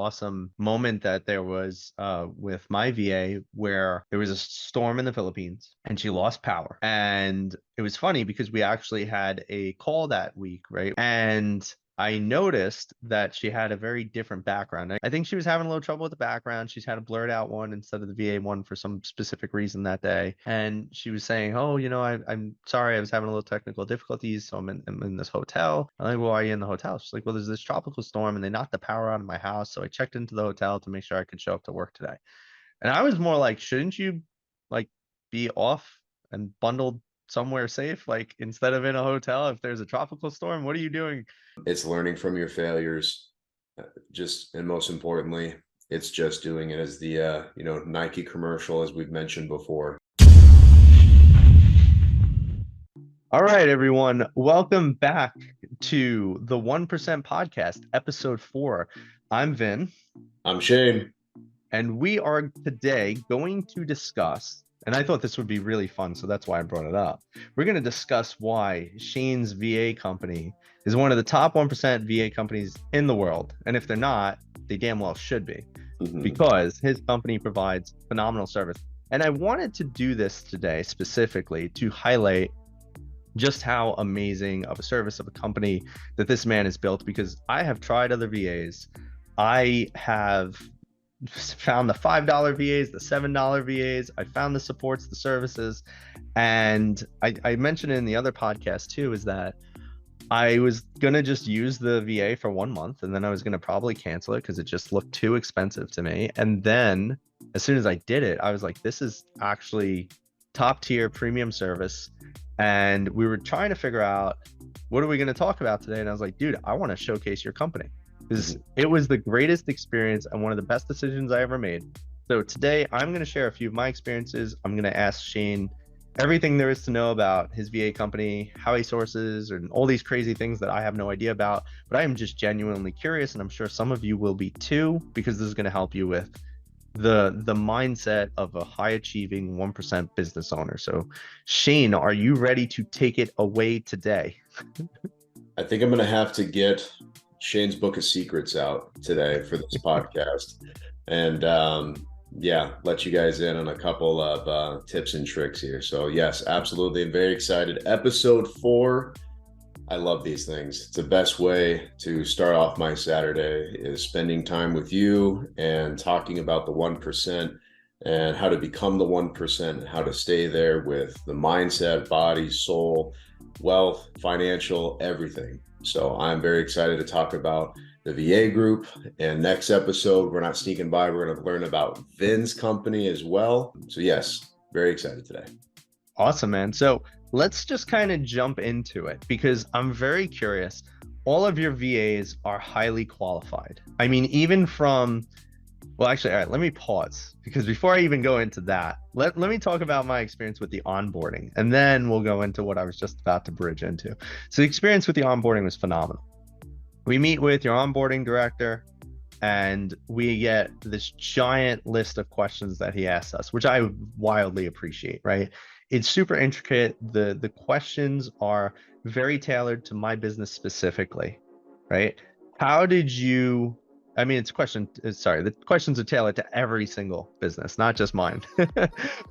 awesome moment that there was with my VA where there was a storm in the Philippines and she lost power. And it was funny because we actually had a call that week, right? And I noticed that she had a very different background. I think she was having a little trouble with the background. She's had a blurred out one instead of the VA one for some specific reason that day. And she was saying, "Oh, I'm sorry, I was having a little technical difficulties, so I'm in this hotel." I'm like, "Well, why are you in the hotel?" She's like, "Well, there's this tropical storm and they knocked the power out of my house, so I checked into the hotel to make sure I could show up to work today." And I was more like, "Shouldn't you like be off and bundled somewhere safe, like instead of in a hotel if there's a tropical storm? What are you doing?" It's learning from your failures, just and most importantly, it's just doing it as the Nike commercial, as we've mentioned before. All right, everyone. Welcome back to the 1% Podcast, episode 4. I'm Vin, I'm Shane. and we are today going to discuss, and I thought this would be really fun, so that's why I brought it up. We're going to discuss why Shane's VA company is one of the top 1% VA companies in the world. And if they're not, they damn well should be, because his company provides phenomenal service. And I wanted to do this today specifically to highlight just how amazing of a service of a company that this man has built, because I have tried other VAs. I have found the $5 VAs, the $7 VAs. I found the supports, the services. And I mentioned in the other podcast too, is that I was going to just use the VA for 1 month, and then I was going to probably cancel it because it just looked too expensive to me. And then as soon as I did it, I was like, this is actually top tier premium service. And we were trying to figure out, what are we going to talk about today? And I was like, dude, I want to showcase your company, because it was the greatest experience and one of the best decisions I ever made. So today I'm going to share a few of my experiences. I'm going to ask Shane everything there is to know about his VA company, how he sources, and all these crazy things that I have no idea about. But I am just genuinely curious, and I'm sure some of you will be too, because this is going to help you with the mindset of a high achieving 1% business owner. So Shane, are you ready to take it away today? I think I'm going to have to get Shane's book of secrets out today for this podcast, and let you guys in on a couple of tips and tricks here. So yes, absolutely. I'm very excited. Episode 4. I love these things. It's the best way to start off my Saturday, is spending time with you and talking about the 1% and how to become the 1% and how to stay there with the mindset, body, soul, wealth, financial, everything. So I'm very excited to talk about the VA group. And next episode, we're not sneaking by. We're going to learn about Vin's company as well. So yes, very excited today. Awesome, man. So let's just kind of jump into it, because I'm very curious. All of your VAs are highly qualified. I mean, even from, well, actually, all right, let me pause, because before I even go into that, let me talk about my experience with the onboarding, and then we'll go into what I was just about to bridge into. So the experience with the onboarding was phenomenal. We meet with your onboarding director, and we get this giant list of questions that he asks us, which I wildly appreciate, right? It's super intricate. The questions are very tailored to my business specifically, right? How did you, I mean, the questions are tailored to every single business, not just mine.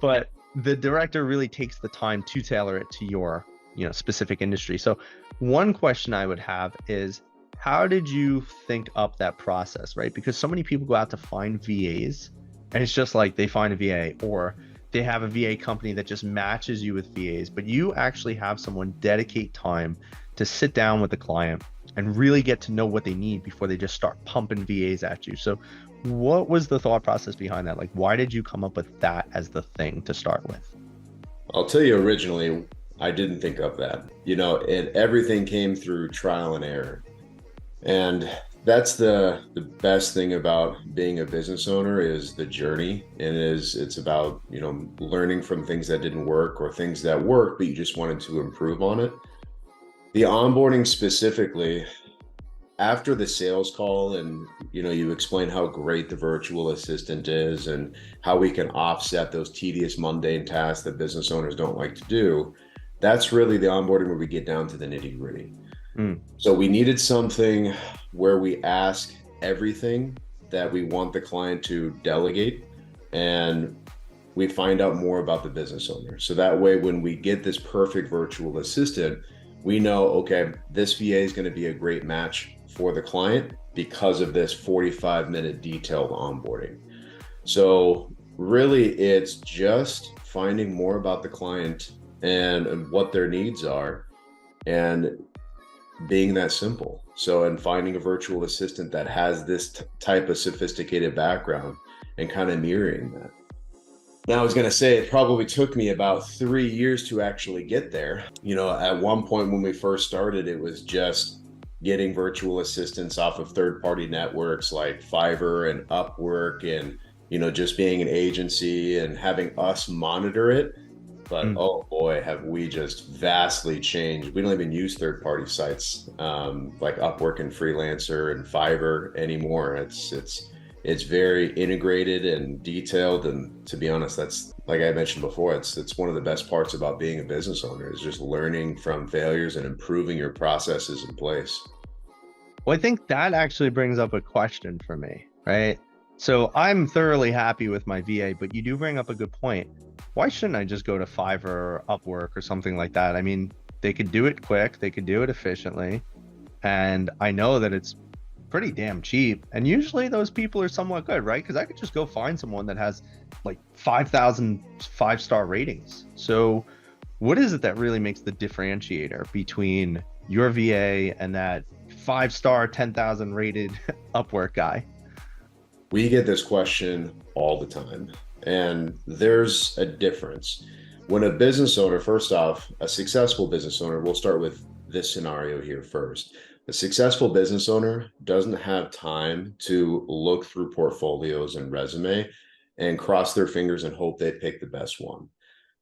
But the director really takes the time to tailor it to your, specific industry. So one question I would have is, how did you think up that process, right? Because so many people go out to find VAs, and it's just like they find a VA, or they have a VA company that just matches you with VAs, but you actually have someone dedicate time to sit down with the client and really get to know what they need before they just start pumping VAs at you. So what was the thought process behind that? Like, why did you come up with that as the thing to start with? I'll tell you, originally, I didn't think of that. Everything came through trial and error. And that's the best thing about being a business owner, is the journey. And it's about, learning from things that didn't work or things that worked, but you just wanted to improve on it. The onboarding specifically, after the sales call, and, you explain how great the virtual assistant is and how we can offset those tedious, mundane tasks that business owners don't like to do. That's really the onboarding where we get down to the nitty-gritty. So we needed something where we ask everything that we want the client to delegate, and we find out more about the business owner. So that way, when we get this perfect virtual assistant, we know, okay, this VA is going to be a great match for the client because of this 45-minute detailed onboarding. So really, it's just finding more about the client and what their needs are, and being that simple. So, and finding a virtual assistant that has this type of sophisticated background and kind of mirroring that. Now, I was going to say it probably took me about 3 years to actually get there. You know, at one point when we first started, it was just getting virtual assistants off of third-party networks like Fiverr and Upwork, and, you know, just being an agency and having us monitor it. But oh boy, have we just vastly changed. We don't even use third-party sites like Upwork and Freelancer and Fiverr anymore. It's very integrated and detailed. And to be honest, that's, like I mentioned before, it's one of the best parts about being a business owner, is just learning from failures and improving your processes in place. Well, I think that actually brings up a question for me, right? So I'm thoroughly happy with my VA, but you do bring up a good point. Why shouldn't I just go to Fiverr or Upwork or something like that? I mean, they could do it quick, they could do it efficiently, and I know that it's pretty damn cheap. And usually those people are somewhat good, right? Because I could just go find someone that has like 5,000 5-star ratings. So what is it that really makes the differentiator between your VA and that 5-star 10,000 rated Upwork guy? We get this question all the time, and there's a difference. When a business owner, first off, a successful business owner, we'll start with this scenario here first. A successful business owner doesn't have time to look through portfolios and resume and cross their fingers and hope they pick the best one.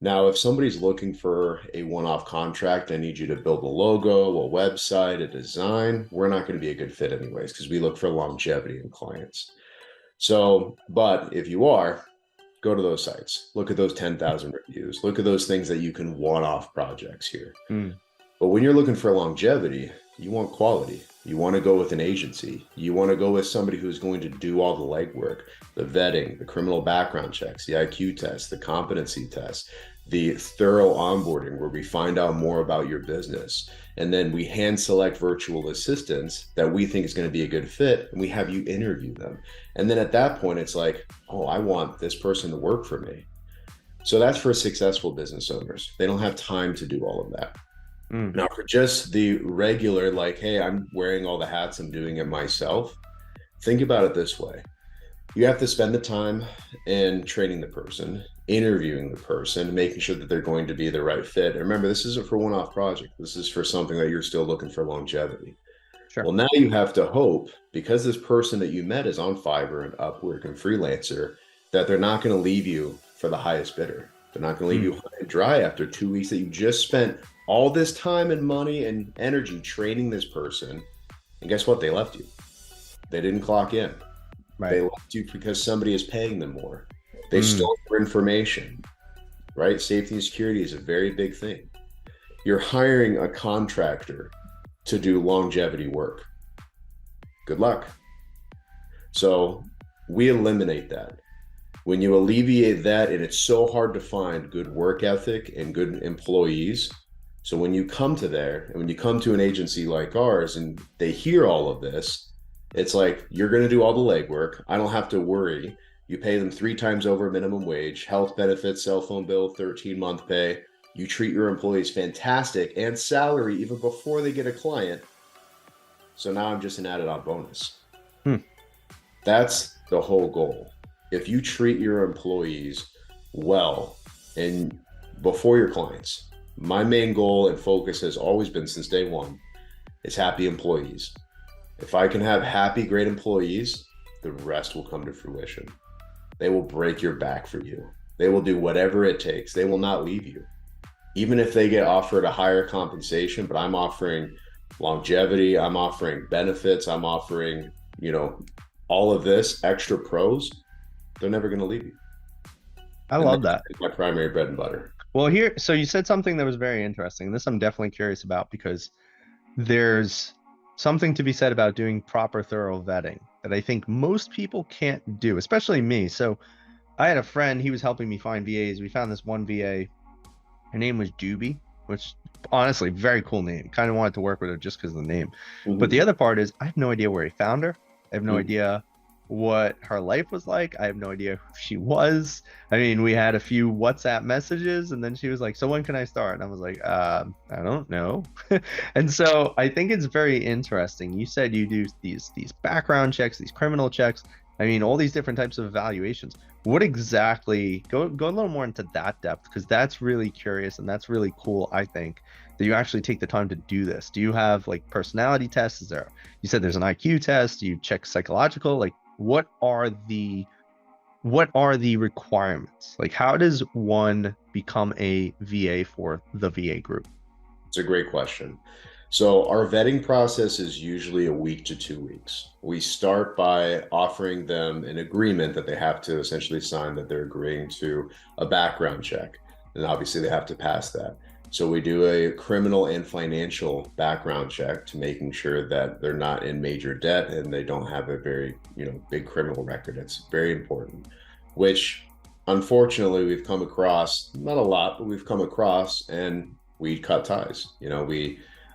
Now, if somebody's looking for a one-off contract, I need you to build a logo, a website, a design, we're not going to be a good fit anyways, because we look for longevity in clients. So, but if you are, go to those sites, look at those 10,000 reviews, look at those things that you can one-off projects here. But when you're looking for longevity, you want quality. You want to go with an agency. You want to go with somebody who's going to do all the legwork, the vetting, the criminal background checks, the IQ test, the competency test, the thorough onboarding where we find out more about your business. And then we hand select virtual assistants that we think is going to be a good fit, and we have you interview them. And then at that point, it's like, oh, I want this person to work for me. So that's for successful business owners. They don't have time to do all of that. Now, for just the regular, like, hey, I'm wearing all the hats, I'm doing it myself, think about it this way. You have to spend the time in training the person, interviewing the person, making sure that they're going to be the right fit. And remember, this isn't for a one-off project. This is for something that you're still looking for longevity. Sure. Well, now you have to hope, because this person that you met is on Fiverr and Upwork and Freelancer, that they're not going to leave you for the highest bidder. They're not going to leave you high and dry after 2 weeks that you just spent all this time and money and energy training this person. And guess what? They left you. They didn't clock in. Right. They left you because somebody is paying them more. They stole your information, right? Safety and security is a very big thing. You're hiring a contractor to do longevity work. Good luck. So we eliminate that. When you alleviate that, and it's so hard to find good work ethic and good employees. So when you come to there, and when you come to an agency like ours and they hear all of this, it's like, you're going to do all the legwork. I don't have to worry. You pay them 3 times over minimum wage, health benefits, cell phone bill, 13-month pay. You treat your employees fantastic, and salary even before they get a client. So now I'm just an added on bonus. That's the whole goal. If you treat your employees well and before your clients, my main goal and focus has always been since day one is happy employees. If I can have happy, great employees, the rest will come to fruition. They will break your back for you. They will do whatever it takes. They will not leave you. Even if they get offered a higher compensation, but I'm offering longevity, I'm offering benefits, I'm offering, all of this extra pros, they're never going to leave you. I love that. It's my primary bread and butter. Well, so you said something that was very interesting. This I'm definitely curious about, because there's something to be said about doing proper thorough vetting that I think most people can't do, especially me. So I had a friend, he was helping me find VAs. We found this one VA. Her name was Juby, which honestly, very cool name. Kind of wanted to work with her just because of the name. But the Mhm. other part is I have no idea where he found her. I have no Mhm. idea what her life was like. I have no idea who she was. I mean, we had a few WhatsApp messages and then she was like, "So when can I start?" And I was like, I don't know." And so I think it's very interesting. You said you do these background checks, these criminal checks. I mean, all these different types of evaluations. What exactly, go a little more into that depth, because that's really curious and that's really cool, I think, that you actually take the time to do this. Do you have like personality tests? Is there, you said there's an IQ test, do you check psychological? Like what are the requirements? Like how does one become a VA for the VA group? It's a great question. So, our vetting process is usually a week to 2 weeks. We start by offering them an agreement that they have to essentially sign that they're agreeing to a background check. And obviously, they have to pass that. So, we do a criminal and financial background check to making sure that they're not in major debt and they don't have a very, big criminal record. It's very important, which unfortunately we've come across, not a lot, but we've come across, and we cut ties.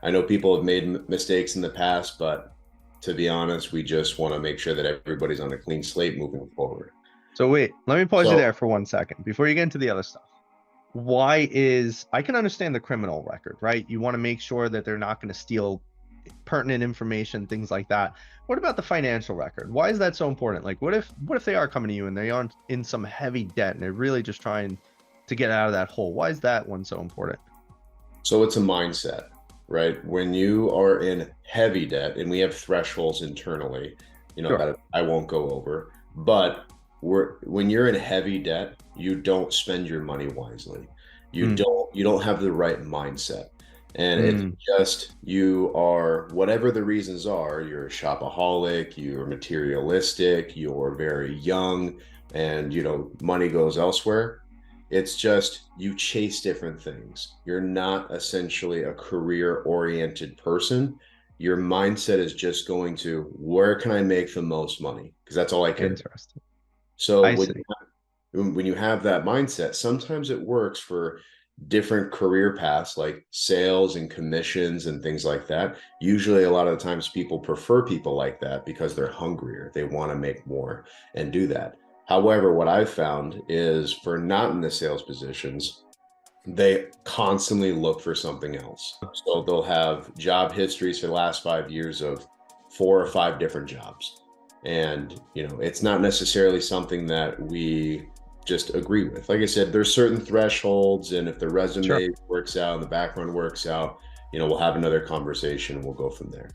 I know people have made mistakes in the past, but to be honest, we just want to make sure that everybody's on a clean slate moving forward. So wait, let me pause you So, there for 1 second before you get into the other stuff. Why is, I can understand the criminal record, right? You want to make sure that they're not going to steal pertinent information, things like that. What about the financial record? Why is that so important? Like, what if they are coming to you and they aren't in some heavy debt and they're really just trying to get out of that hole? Why is that one so important? so it's a mindset, right? When you are in heavy debt, and we have thresholds internally, Sure. that I won't go over, but when you're in heavy debt, you don't spend your money wisely. You Mm, don't have the right mindset. And it's mm, just, you are, whatever the reasons are, you're a shopaholic, you're materialistic, you're very young, and money goes elsewhere. It's just, you chase different things. You're not essentially a career oriented person. Your mindset is just going to, where can I make the most money? Because that's all I care. interesting. So I when see. when you have that mindset, sometimes it works for different career paths like sales and commissions and things like that. Usually, a lot of the times, people prefer people like that because they're hungrier. They want to make more and do that. However, what I've found is, for not in the sales positions, they constantly look for something else. So they'll have job histories for the last 5 years of 4 or 5 different jobs. And, it's not necessarily something that we just agree with. Like I said, there's certain thresholds, and if the Sure. resume works out and the background works out, we'll have another conversation and we'll go from there.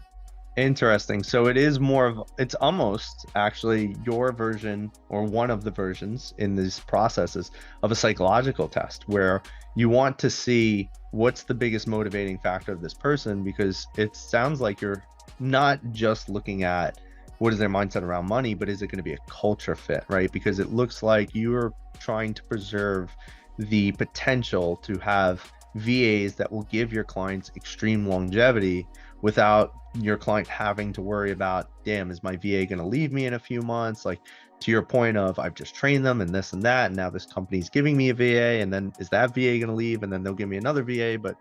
Interesting. So it is more of, it's almost actually your version or one of the versions in these processes of a psychological test where you want to see what's the biggest motivating factor of this person, because it sounds like you're not just looking at what is their mindset around money, but is it going to be a culture fit, right? Because it looks like you're trying to preserve the potential to have VAs that will give your clients extreme longevity without your client having to worry about, damn, is my VA going to leave me in a few months? Like, to your point of, I've just trained them and this and that, and now this company's giving me a VA, and then is that VA going to leave? And then they'll give me another VA, but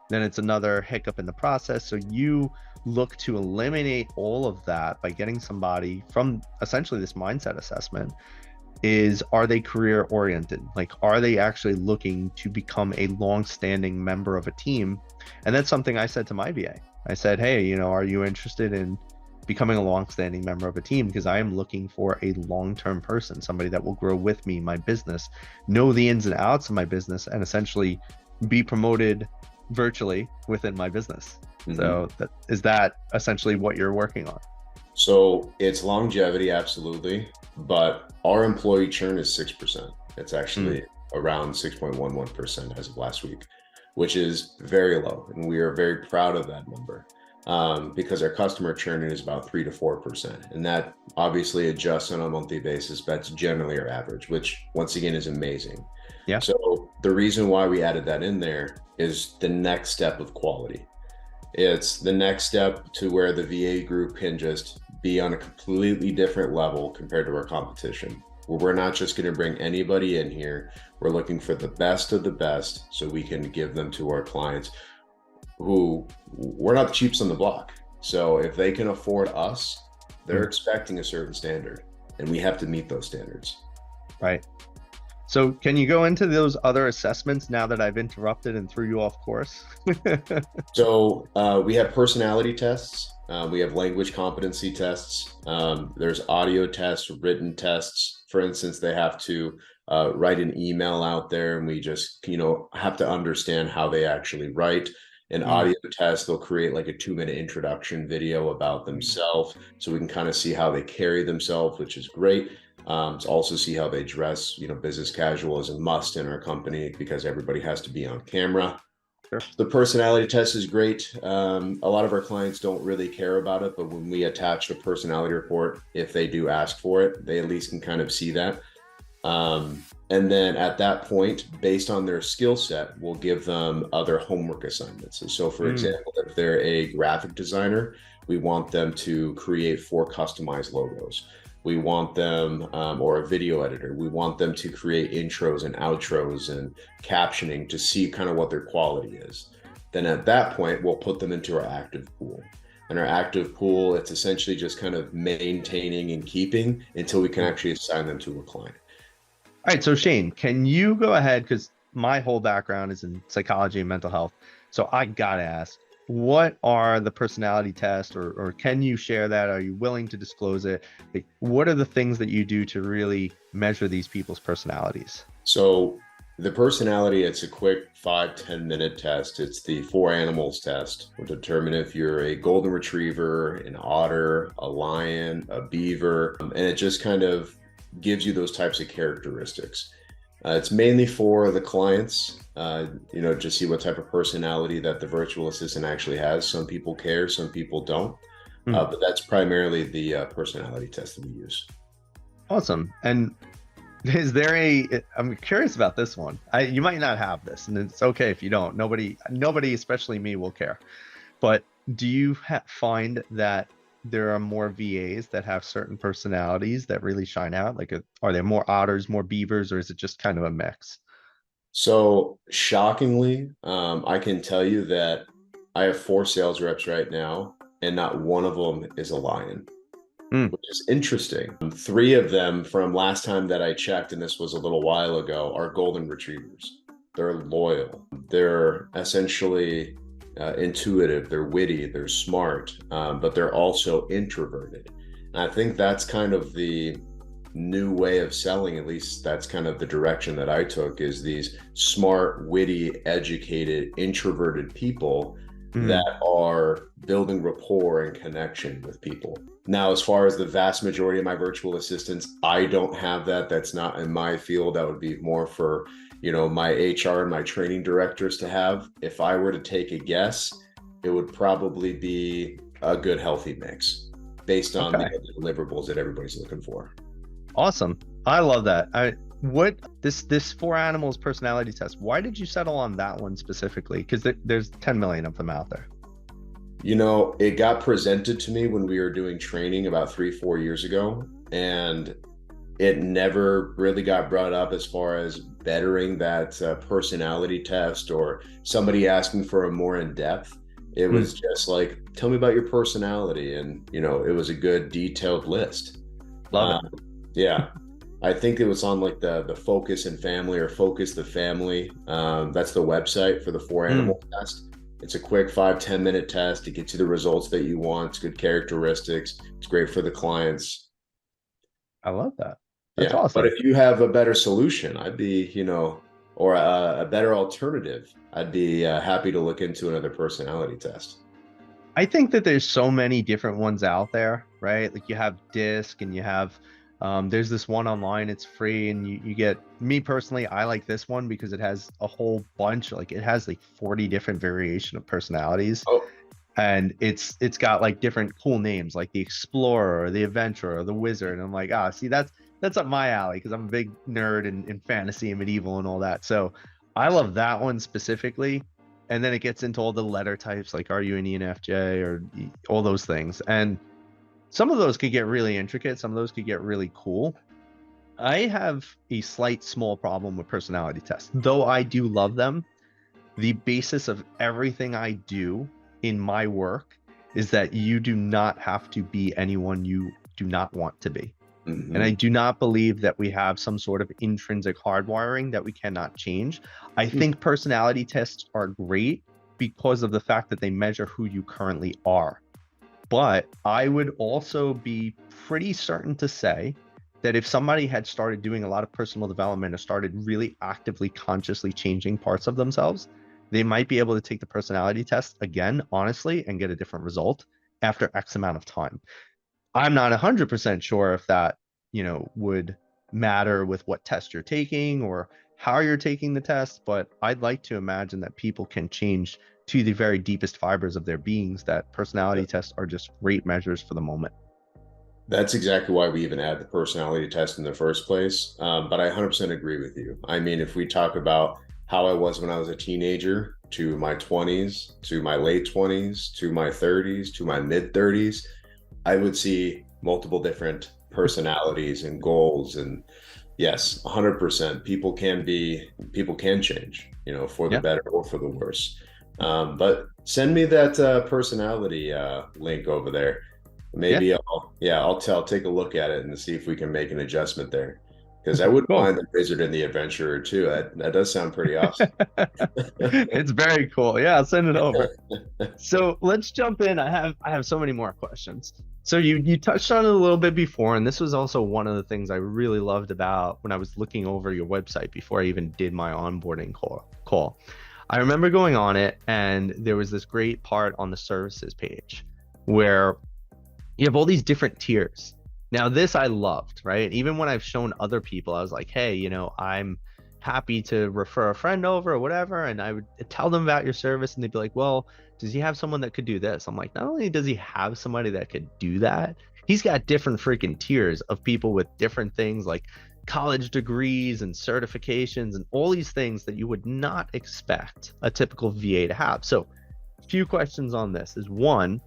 then it's another hiccup in the process. So you look to eliminate all of that by getting somebody from essentially this mindset assessment is, are they career oriented? Like, are they actually looking to become a long-standing member of a team? And that's something I said to my VA. I said, hey, are you interested in becoming a long-standing member of a team? Because I am looking for a long-term person, somebody that will grow with me, my business, know the ins and outs of my business, and essentially be promoted virtually within my business. Mhm. So is that essentially what you're working on? So it's longevity, absolutely, but our employee churn is 6%. It's Mm, actually around 6.11% as of last week, which is very low, and we are very proud of that number, because our customer churn is about 3 to 4%, and that obviously adjusts on a monthly basis. But that's generally our average, which once again is amazing. yeah. So the reason why we added that in there is the next step of quality. It's the next step to where the VA group can just be on a completely different level compared to our competition. Where we're not just going to bring anybody in here. We're looking for the best of the best so we can give them to our clients who we're not the cheaps on the block. So if they can afford us, they're expecting a certain standard and we have to meet those standards. Right. So can you go into those other assessments now that I've interrupted and threw you off course? So we have personality tests. We have language competency tests. There's audio tests, written tests. For instance, they have to write an email out there, and we just, have to understand how they actually write. An audio test, they'll create like a 2-minute introduction video about themselves, so we can kind of see how they carry themselves, which is great. To also see how they dress. Business casual is a must in our company because everybody has to be on camera. Sure. The personality test is great. A lot of our clients don't really care about it, but when we attach the personality report, if they do ask for it, they at least can kind of see that. And then at that point, based on their skill set, we'll give them other homework assignments. So for example, if they're a graphic designer, we want them to create 4 customized logos. We want them, or a video editor, we want them to create intros and outros and captioning to see kind of what their quality is. Then at that point, we'll put them into our active pool. And our active pool, it's essentially just kind of maintaining and keeping until we can actually assign them to a client. All right, so Shane, can you go ahead, because my whole background is in psychology and mental health. So I gotta ask, what are the personality tests, or can you share that? Are you willing to disclose it? Like, what are the things that you do to really measure these people's personalities? So the personality, it's a quick 5-10 minute test. It's the 4 animals test. We'll determine if you're a golden retriever, an otter, a lion, a beaver, and it just kind of gives you those types of characteristics. It's mainly for the clients, just see what type of personality that the virtual assistant actually has. Some people care, some people don't, but that's primarily the personality test that we use. Awesome. And is there I'm curious about this one. You might not have this, and it's okay if you don't. Nobody, especially me, will care. But do you find that there are more VAs that have certain personalities that really shine out? Like, are there more otters, more beavers, or is it just kind of a mix? So shockingly, I can tell you that I have 4 sales reps right now, and not one of them is a lion, which is interesting. 3 of them from last time that I checked, and this was a little while ago, are golden retrievers. They're loyal. They're essentially intuitive, they're witty, they're smart, but they're also introverted. And I think that's kind of the new way of selling. At least that's kind of the direction that I took, is these smart, witty, educated, introverted people that are building rapport and connection with people. Now, as far as the vast majority of my virtual assistants, I don't have that. That's not in my field. That would be more for my HR and my training directors to have. If I were to take a guess, it would probably be a good healthy mix based on the deliverables that everybody's looking for. Awesome. I love that. What this 4 animals personality test, why did you settle on that one specifically? Because there's 10 million of them out there. It got presented to me when we were doing training about 3-4 years ago, and it never really got brought up as far as bettering that personality test or somebody asking for a more in-depth. It was just like, tell me about your personality. And, it was a good detailed list. Love it. Yeah. I think it was on like the Focus and Family, or Focus the Family. That's the website for the 4 animal test. It's a quick 5-10 minute test. It gets you the results that you want. It's good characteristics. It's great for the clients. I love that. That's awesome. But if you have a better solution, I'd be, or a better alternative, I'd be happy to look into another personality test. I think that there's so many different ones out there, right? Like, you have DISC, and you have, there's this one online, it's free, and you get, me personally, I like this one because it has a whole bunch, like it has like 40 different variation of personalities. And it's got like different cool names, like the Explorer or the Adventurer or the Wizard. And I'm like, see, that's up my alley, because I'm a big nerd in fantasy and medieval and all that. So I love that one specifically. And then it gets into all the letter types, like are you an ENFJ or all those things. And some of those could get really intricate. Some of those could get really cool. I have a slight small problem with personality tests. Though I do love them, the basis of everything I do in my work is that you do not have to be anyone you do not want to be. Mhm. And I do not believe that we have some sort of intrinsic hardwiring that we cannot change. I think personality tests are great because of the fact that they measure who you currently are. But I would also be pretty certain to say that if somebody had started doing a lot of personal development or started really actively, consciously changing parts of themselves, they might be able to take the personality test again, honestly, and get a different result after X amount of time. I'm not 100% sure if that, would matter with what test you're taking or how you're taking the test, but I'd like to imagine that people can change to the very deepest fibers of their beings, that personality tests are just great measures for the moment. That's exactly why we even had the personality test in the first place. But I 100% agree with you. I mean, if we talk about how I was when I was a teenager, to my 20s, to my late 20s, to my 30s, to my mid 30s, I would see multiple different personalities and goals. And yes, 100%, people can change, for the Yeah. better or for the worse. But send me that personality link over there. Yeah. Maybe I'll take a look at it and see if we can make an adjustment there. Because I wouldn't Cool. mind the Wizard and the Adventurer too. That does sound pretty awesome. It's very cool. Yeah, I'll send it over. So let's jump in. I have so many more questions. So you touched on it a little bit before, and this was also one of the things I really loved about when I was looking over your website before I even did my onboarding call. I remember going on it, and there was this great part on the services page where you have all these different tiers. Now, this I loved, right? Even when I've shown other people, I was like, hey, I'm happy to refer a friend over or whatever. And I would tell them about your service, and they'd be like, well, does he have someone that could do this? I'm like, not only does he have somebody that could do that, he's got different freaking tiers of people with different things like college degrees and certifications and all these things that you would not expect a typical VA to have. So, a few questions on this is one,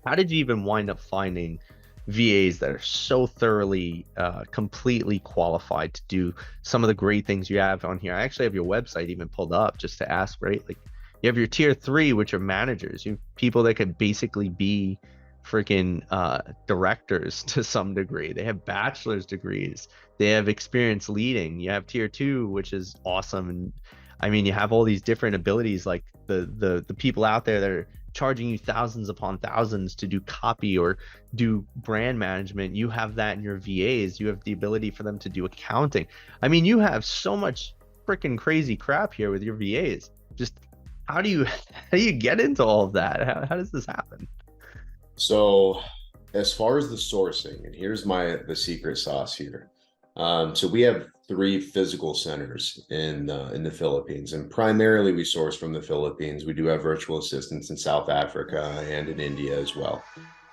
how did you even wind up finding VAs that are so thoroughly, completely qualified to do some of the great things you have on here? I actually have your website even pulled up just to ask, right? Like you have your tier 3, which are managers, you people that could basically be freaking directors to some degree. They have bachelor's degrees. They have experience leading. You have tier 2, which is awesome. And I mean, you have all these different abilities, like the people out there that are charging you thousands upon thousands to do copy or do brand management. You have that in your VAs. You have the ability for them to do accounting. I mean, you have so much freaking crazy crap here with your VAs. Just how do you get into all of that? How does this happen? So, as far as the sourcing, and here's the secret sauce here. So we have 3 physical centers in the Philippines, and primarily we source from the Philippines. We do have virtual assistants in South Africa and in India as well,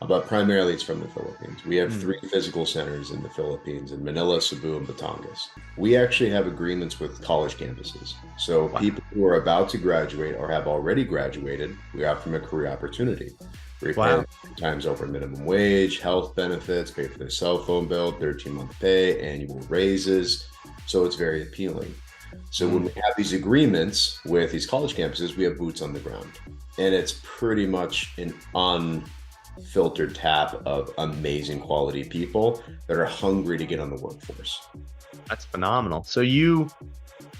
but primarily it's from the Philippines. We have 3 physical centers in the Philippines, in Manila, Cebu, and Batangas. We actually have agreements with college campuses. So people who are about to graduate or have already graduated, we offer them a career opportunity. We pay 3 times over minimum wage, health benefits, pay for their cell phone bill, 13-month pay, annual raises. So it's very appealing. So when we have these agreements with these college campuses, we have boots on the ground. And it's pretty much an unfiltered tap of amazing quality people that are hungry to get on the workforce. That's phenomenal. So you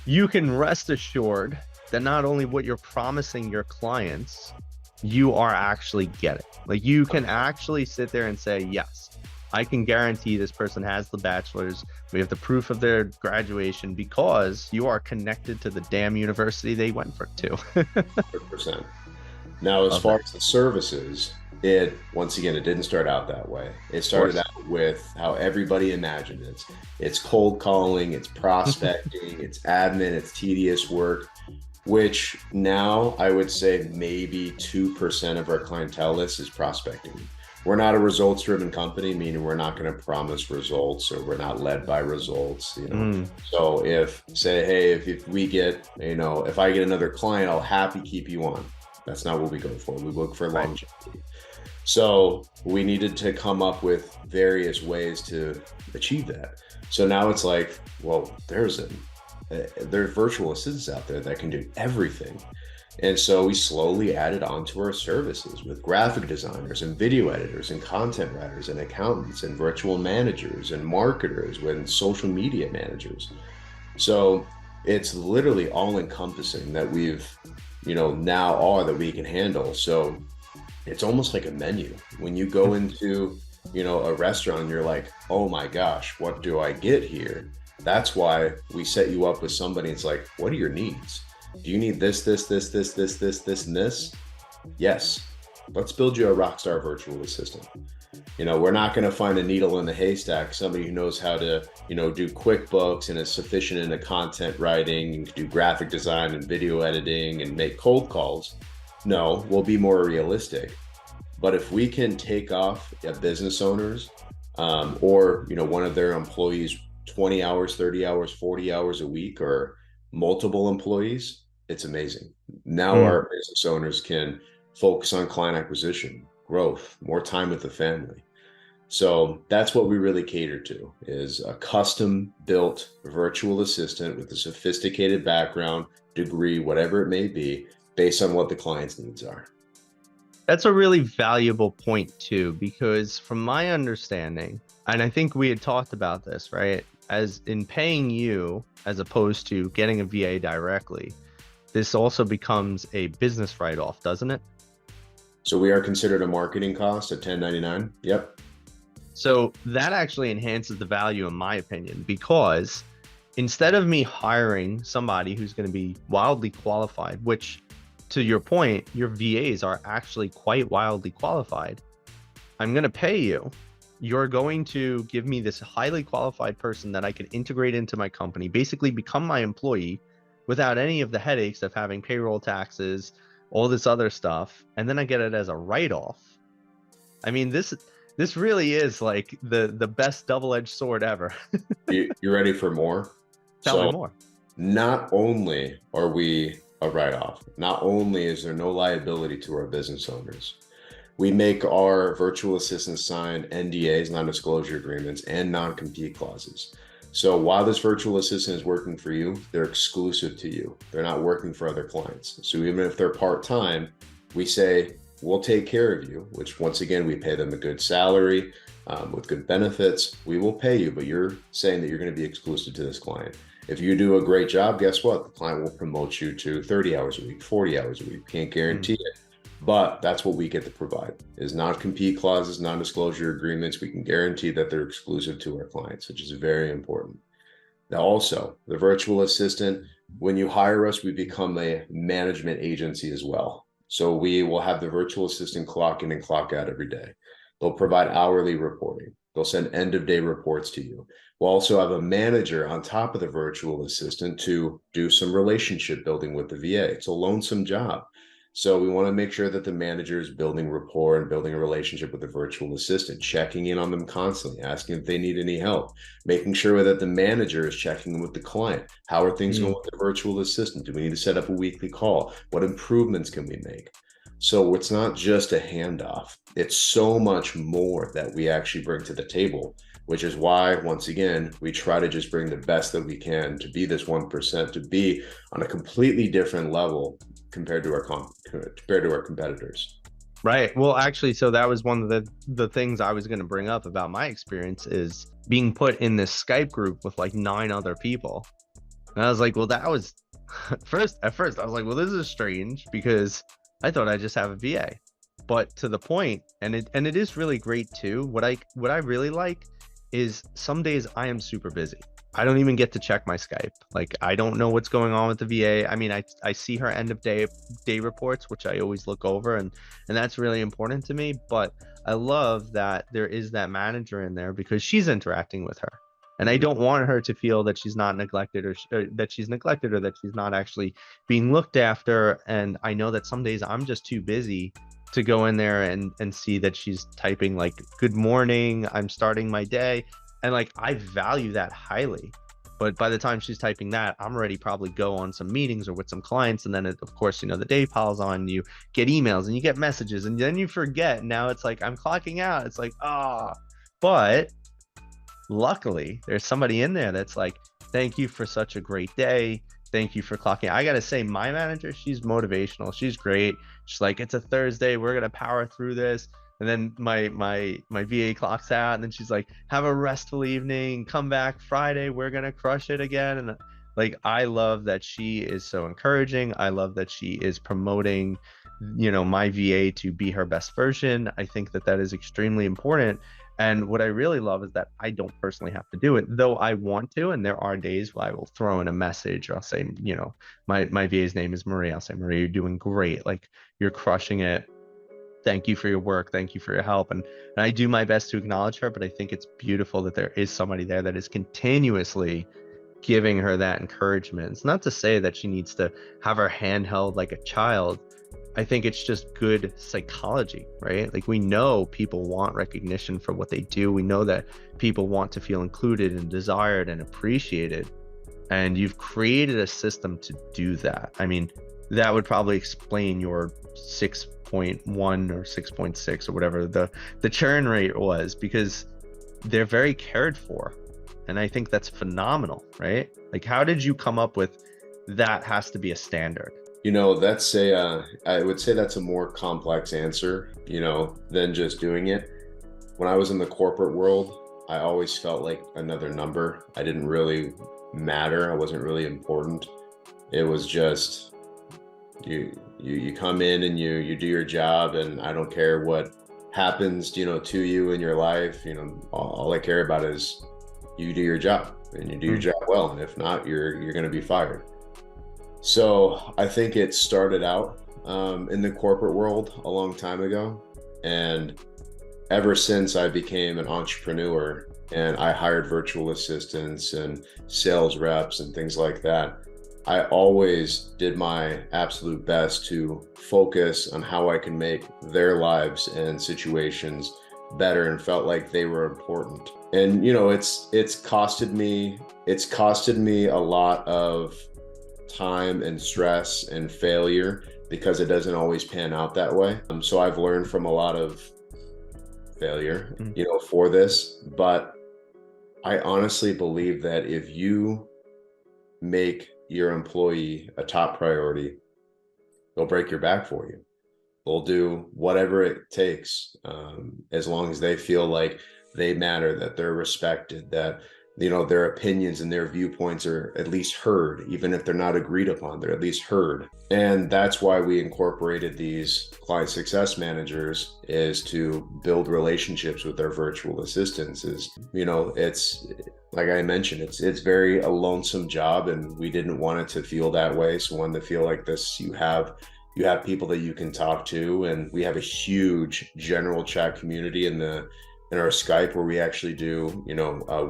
can rest assured that not only what you're promising your clients, you are actually getting. Like you can actually sit there and say, yes, I can guarantee this person has the bachelor's. We have the proof of their graduation because you are connected to the damn university they went to. 100%. Now, as far as the services, it didn't start out that way. It started out with how everybody imagined it. It's cold calling, it's prospecting, it's admin, it's tedious work, which now I would say maybe 2% of our clientele list is prospecting. We're not a results driven company, meaning we're not going to promise results, or we're not led by results, you know. Mm, So if say, hey, if we get, you know, if I get another client, I'll happy keep you on. That's not what we go for. We look for right. longevity. So we needed to come up with various ways to achieve that. So now it's like, well, there's virtual assistants out there that can do everything. And so we slowly added on to our services with graphic designers and video editors and content writers and accountants and virtual managers and marketers and social media managers. So it's literally all encompassing that we've, you know, now are that we can handle. So it's almost like a menu. When you go into, you know, a restaurant and you're like, oh my gosh, what do I get here? That's why we set you up with somebody. It's like, what are your needs? Do you need this, and this? Yes. Let's build you a rockstar virtual assistant. You know, we're not going to find a needle in the haystack, somebody who knows how to, you know, do QuickBooks and is sufficient in the content writing and do graphic design and video editing and make cold calls. No, we'll be more realistic. But if we can take off a business owners, or, you know, one of their employees 20 hours, 30 hours, 40 hours a week, or multiple employees, it's amazing. Now Mm. our business owners can focus on client acquisition, growth, more time with the family. So that's what we really cater to, is a custom built virtual assistant with a sophisticated background, degree, whatever it may be, based on what the client's needs are. That's a really valuable point too, because from my understanding, and I think we had talked about this, right? As in paying you as opposed to getting a VA directly, this also becomes a business write-off, doesn't it? So we are considered a marketing cost at 1099. Yep. So that actually enhances the value, in my opinion, because instead of me hiring somebody who's going to be wildly qualified, which to your point, your VAs are actually quite wildly qualified. I'm going to pay you. You're going to give me this highly qualified person that I can integrate into my company, basically become my employee without any of the headaches of having payroll taxes, all this other stuff. And then I get it as a write-off. I mean, this really is like the best double-edged sword ever. You ready for more? Tell me So more. not only are we a write-off, not only is there no liability to our business owners, we make our virtual assistants sign NDAs, non-disclosure agreements, and non-compete clauses. So while this virtual assistant is working for you, they're exclusive to you. They're not working for other clients. So even if they're part-time, we say, we'll take care of you, which once again, we pay them a good salary with good benefits. We will pay you, but you're saying that you're going to be exclusive to this client. If you do a great job, guess what? The client will promote you to 30 hours a week, 40 hours a week. Can't guarantee it, but that's what we get to provide, is non-compete clauses, non-disclosure agreements. We can guarantee that they're exclusive to our clients, which is very important. Now, also, the virtual assistant, when you hire us, we become a management agency as well. So we will have the virtual assistant clock in and clock out every day. They'll provide hourly reporting. They'll send end of day reports to you. We'll also have a manager on top of the virtual assistant to do some relationship building with the VA. It's a lonesome job. So we want to make sure that the manager is building rapport and building a relationship with the virtual assistant, checking in on them constantly, asking if they need any help, making sure that the manager is checking in with the client. How are things going with the virtual assistant? Do we need to set up a weekly call? What improvements can we make? So it's not just a handoff. It's so much more that we actually bring to the table, which is why, once again, we try to just bring the best that we can to be this 1%, to be on a completely different level compared to our competitors. Right. Well, actually, so that was one of the things I was going to bring up about my experience, is being put in this Skype group with like 9 other people. And I was like, well, that was at first I was like, well, this is strange, because I thought I just have a VA. But to the point, and it is really great too. What I really like is some days I am super busy. I don't even get to check my Skype. Like, I don't know what's going on with the VA. I mean, I see her end of day reports, which I always look over, and that's really important to me. But I love that there is that manager in there, because she's interacting with her. And I don't want her to feel that she's not neglected, or that she's neglected, or that she's not actually being looked after. And I know that some days I'm just too busy to go in there and see that she's typing like, good morning, I'm starting my day. And like, I value that highly. But by the time she's typing that, I'm ready probably go on some meetings or with some clients. And then of course, the day piles on, you get emails and you get messages and then you forget. Now it's like, I'm clocking out. It's like, but luckily there's somebody in there that's like, thank you for such a great day. Thank you for clocking. I gotta say, my manager, she's motivational. She's great. She's like, it's a Thursday. We're gonna power through this. And then my VA clocks out, and then she's like, have a restful evening. Come back Friday. We're gonna crush it again. And like, I love that she is so encouraging. I love that she is promoting, my VA to be her best version. I think that that is extremely important. And what I really love is that I don't personally have to do it, though I want to. And there are days where I will throw in a message, or I'll say, my VA's name is Marie. I'll say, Marie, you're doing great. Like, you're crushing it. Thank you for your work. Thank you for your help. And I do my best to acknowledge her, but I think it's beautiful that there is somebody there that is continuously giving her that encouragement. It's not to say that she needs to have her hand held like a child. I think it's just good psychology, right? Like, we know people want recognition for what they do. We know that people want to feel included and desired and appreciated. And you've created a system to do that. I mean, that would probably explain your 6.1 or 6.6 or whatever the churn rate was, because they're very cared for. And I think that's phenomenal, right? Like, how did you come up with that has to be a standard? That's I would say that's a more complex answer, than just doing it. When I was in the corporate world, I always felt like another number. I didn't really matter. I wasn't really important. It was just, you come in and you do your job, and I don't care what happens, to you in your life. All I care about is you do your job, and you do your job well. And if not, you're going to be fired. So I think it started out in the corporate world a long time ago. And ever since I became an entrepreneur and I hired virtual assistants and sales reps and things like that, I always did my absolute best to focus on how I can make their lives and situations better, and felt like they were important. And it's costed me a lot of time and stress and failure, because it doesn't always pan out that way. So I've learned from a lot of failure, for this. But I honestly believe that if you make your employee a top priority, they'll break your back for you. They'll do whatever it takes, as long as they feel like they matter, that they're respected, that their opinions and their viewpoints are at least heard. Even if they're not agreed upon, they're at least heard. And that's why we incorporated these client success managers, is to build relationships with their virtual assistants. It's like I mentioned, it's very a lonesome job, and we didn't want it to feel that way. So wanted to feel like this, you have people that you can talk to. And we have a huge general chat community in our Skype, where we actually do,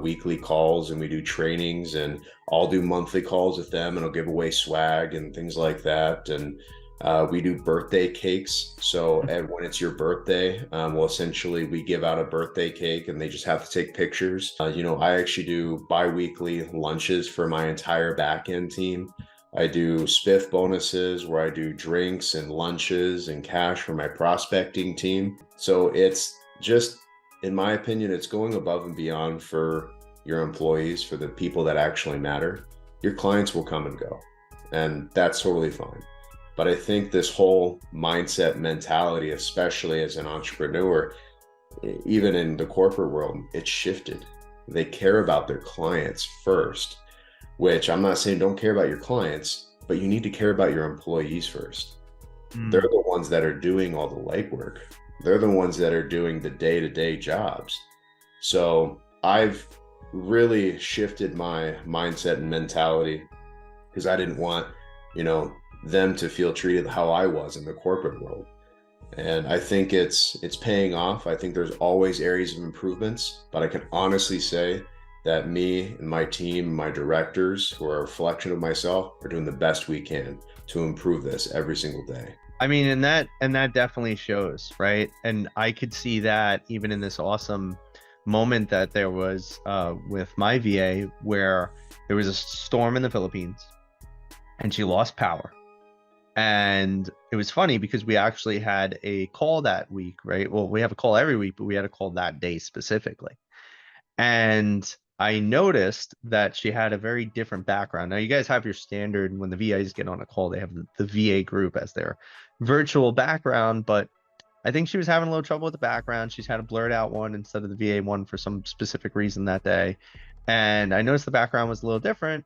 weekly calls, and we do trainings, and I'll do monthly calls with them, and I'll give away swag and things like that. And we do birthday cakes. So when it's your birthday, essentially we give out a birthday cake, and they just have to take pictures. I actually do bi-weekly lunches for my entire back-end team. I do spiff bonuses, where I do drinks and lunches and cash for my prospecting team. So it's just, in my opinion, it's going above and beyond for your employees, for the people that actually matter. Your clients will come and go, and that's totally fine. But I think this whole mindset mentality, especially as an entrepreneur, even in the corporate world, it's shifted. They care about their clients first, which I'm not saying don't care about your clients, but you need to care about your employees first. They're the ones that are doing all the legwork. They're the ones that are doing the day-to-day jobs. So I've really shifted my mindset and mentality, because I didn't want, them to feel treated how I was in the corporate world. And I think it's paying off. I think there's always areas of improvements, but I can honestly say that me and my team, my directors, who are a reflection of myself, are doing the best we can to improve this every single day. I mean, and that definitely shows, right? And I could see that even in this awesome moment that there was with my VA, where there was a storm in the Philippines and she lost power. And it was funny because we actually had a call that week, right? Well, we have a call every week, but we had a call that day specifically. And I noticed that she had a very different background. Now, you guys have your standard when the VAs get on a call, they have the VA group as their virtual background, but I think she was having a little trouble with the background. She's had a blurred out one instead of the VA one for some specific reason that day. And I noticed the background was a little different.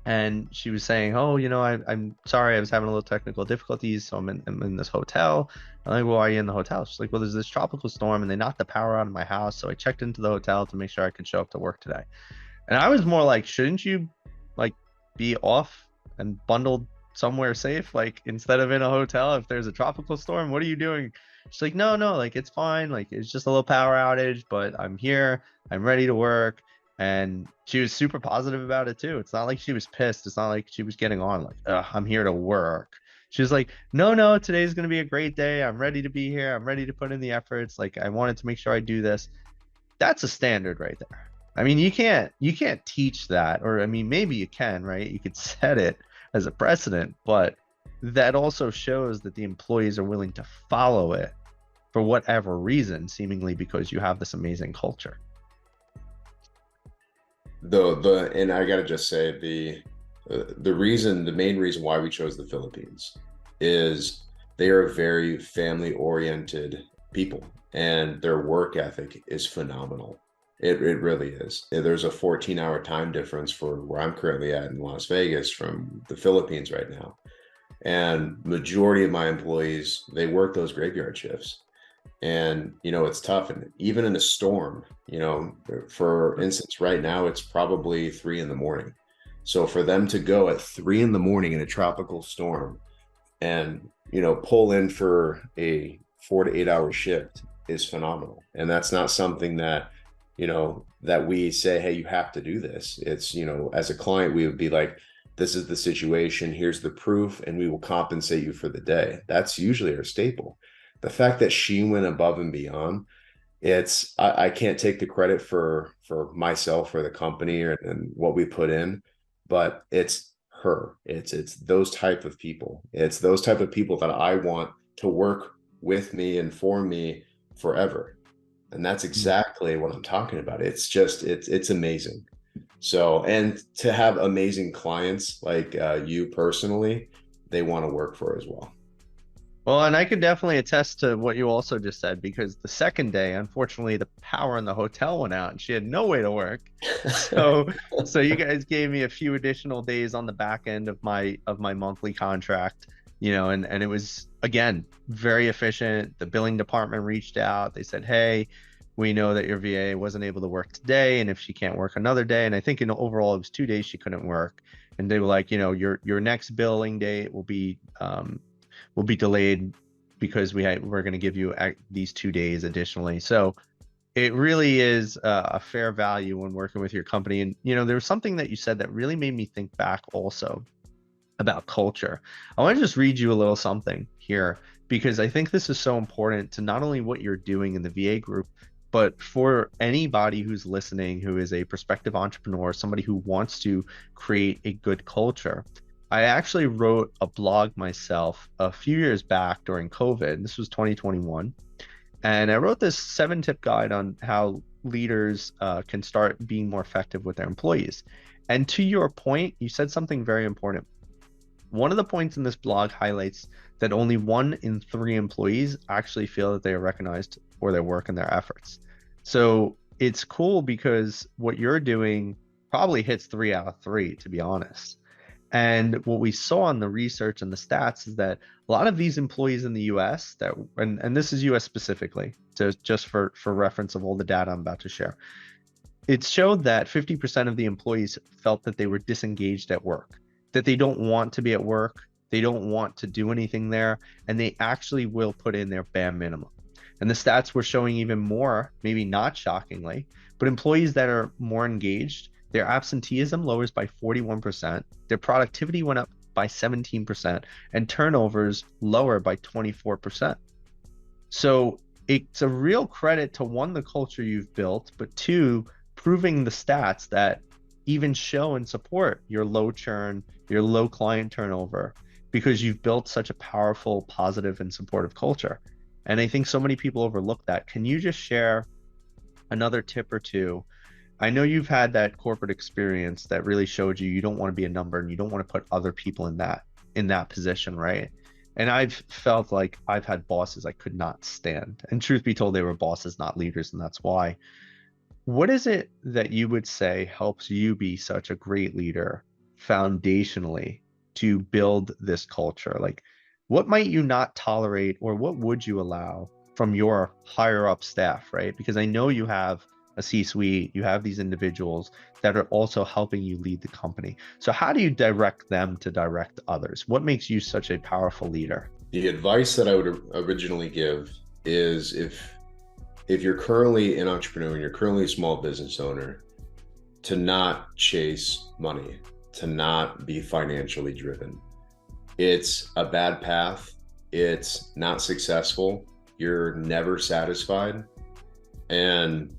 And she was saying, "Oh, I'm sorry, I was having a little technical difficulties, so I'm in this hotel." I'm like, "Well, why are you in the hotel?" She's like, "Well, there's this tropical storm, and they knocked the power out of my house, so I checked into the hotel to make sure I could show up to work today." And I was more like, "Shouldn't you like be off and bundled somewhere safe, like instead of in a hotel if there's a tropical storm? What are you doing?" She's like, "No, no, like it's fine, like it's just a little power outage, but I'm here, I'm ready to work." And she was super positive about it too. It's not like she was pissed. It's not like she was getting on like, "Ugh, I'm here to work." She was like, "No, no, today's gonna be a great day. I'm ready to be here. I'm ready to put in the efforts. Like I wanted to make sure I do this." That's a standard right there. I mean, you can't teach that, or I mean, maybe you can, right? You could set it as a precedent, but that also shows that the employees are willing to follow it for whatever reason, seemingly because you have this amazing culture. And I gotta just say the main reason why we chose the Philippines is they are very family oriented people, and their work ethic is phenomenal. It really is. There's a 14-hour time difference for where I'm currently at in Las Vegas from the Philippines right now. And majority of my employees, they work those graveyard shifts. And it's tough, and even in a storm, for instance, right now it's probably 3 in the morning. So for them to go at 3 in the morning in a tropical storm and pull in for a 4 to 8 hour shift is phenomenal. And that's not something that we say, hey, you have to do this. It's, as a client, we would be like, this is the situation, here's the proof, and we will compensate you for the day. That's usually our staple. The fact that she went above and beyond, I can't take the credit for myself or the company and what we put in, but it's her. It's those type of people. It's those type of people that I want to work with me and for me forever. And that's exactly what I'm talking about. It's just it's amazing. So, and to have amazing clients like you personally, they want to work for as well. Well, and I could definitely attest to what you also just said, because the second day, unfortunately, the power in the hotel went out and she had no way to work. So, so you guys gave me a few additional days on the back end of my monthly contract, and it was again very efficient. The billing department reached out. They said, "Hey, we know that your VA wasn't able to work today, and if she can't work another day," and I think overall it was 2 days she couldn't work, and they were like, your next billing date will be delayed because we're going to give you these 2 days additionally. So it really is a fair value when working with your company. And there was something that you said that really made me think back also about culture. I want to just read you a little something here, because I think this is so important to not only what you're doing in the VA group, but for anybody who's listening, who is a prospective entrepreneur, somebody who wants to create a good culture. I actually wrote a blog myself a few years back during COVID. This was 2021. And I wrote this 7-tip guide on how leaders can start being more effective with their employees. And to your point, you said something very important. One of the points in this blog highlights that only 1 in 3 employees actually feel that they are recognized for their work and their efforts. So it's cool because what you're doing probably hits 3 out of 3, to be honest. And what we saw in the research and the stats is that a lot of these employees in the US and this is US specifically, so just for reference of all the data I'm about to share, it showed that 50% of the employees felt that they were disengaged at work, that they don't want to be at work, they don't want to do anything there, and they actually will put in their bare minimum. And the stats were showing even more, maybe not shockingly, but employees that are more engaged, their absenteeism lowers by 41%, their productivity went up by 17% and turnovers lower by 24%. So it's a real credit to one, the culture you've built, but two, proving the stats that even show and support your low churn, your low client turnover, because you've built such a powerful, positive, and supportive culture. And I think so many people overlook that. Can you just share another tip or two? I know you've had that corporate experience that really showed you don't want to be a number and you don't want to put other people in that position, right? And I've felt like I've had bosses I could not stand. And truth be told, they were bosses, not leaders, and that's why. What is it that you would say helps you be such a great leader foundationally to build this culture? Like, what might you not tolerate, or what would you allow from your higher up staff, right? Because I know you have a C-suite, you have these individuals that are also helping you lead the company. So how do you direct them to direct others? What makes you such a powerful leader? The advice that I would originally give is if you're currently an entrepreneur and you're currently a small business owner, to not chase money, to not be financially driven. It's a bad path. It's not successful. You're never satisfied, and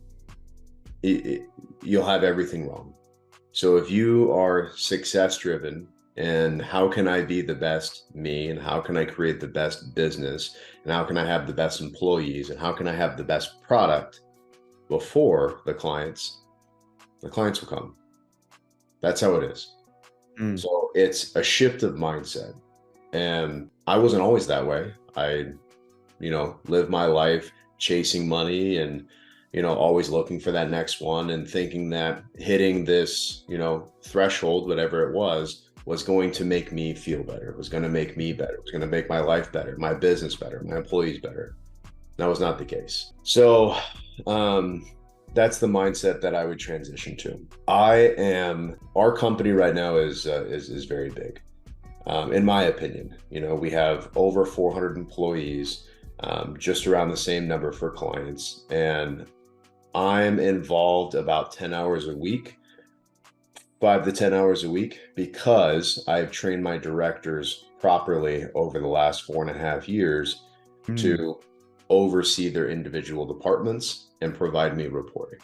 you'll have everything wrong. So if you are success driven and how can I be the best me, and how can I create the best business, and how can I have the best employees, and how can I have the best product before the clients will come. That's how it is. So it's a shift of mindset. And I wasn't always that way. I, lived my life chasing money and, always looking for that next one and thinking that hitting this, threshold, whatever it was going to make me feel better. It was going to make me better. It was going to make my life better, my business better, my employees better. That was not the case. So, that's the mindset that I would transition to. Our company right now is very big. In my opinion, we have over 400 employees, just around the same number for clients. And I'm involved about 10 hours a week, 5 to 10 hours a week, because I've trained my directors properly over the last 4.5 years to oversee their individual departments and provide me reporting.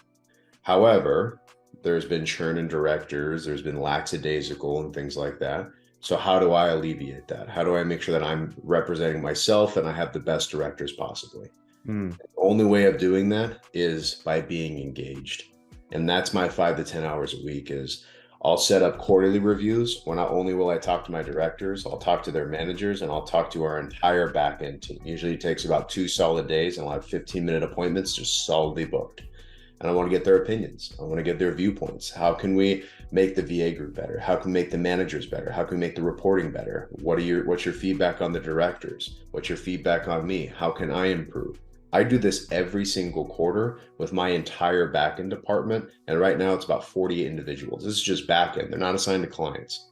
However, there's been churn in directors, there's been lackadaisical and things like that. So how do I alleviate that? How do I make sure that I'm representing myself and I have the best directors possibly? The only way of doing that is by being engaged. And that's my 5 to 10 hours a week. Is I'll set up quarterly reviews where not only will I talk to my directors, I'll talk to their managers, and I'll talk to our entire back-end team. Usually it takes about 2 solid days, and I'll have 15-minute appointments just solidly booked. And I want to get their opinions. I want to get their viewpoints. How can we make the VA group better? How can we make the managers better? How can we make the reporting better? What's your feedback on the directors? What's your feedback on me? How can I improve? I do this every single quarter with my entire backend department. And right now it's about 40 individuals. This is just backend. They're not assigned to clients.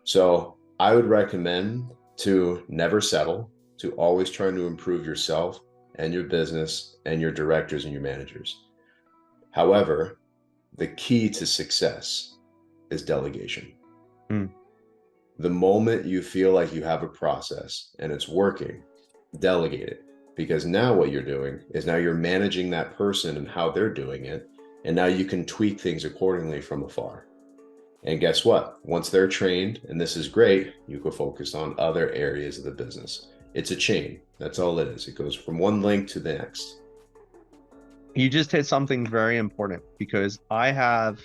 So I would recommend to never settle, to always try to improve yourself and your business and your directors and your managers. However, the key to success is delegation. The moment you feel like you have a process and it's working, delegate it. Because now what you're doing is now you're managing that person and how they're doing it. And now you can tweak things accordingly from afar. And guess what? Once they're trained, and this is great, you can focus on other areas of the business. It's a chain. That's all it is. It goes from one link to the next. You just hit something very important, because I have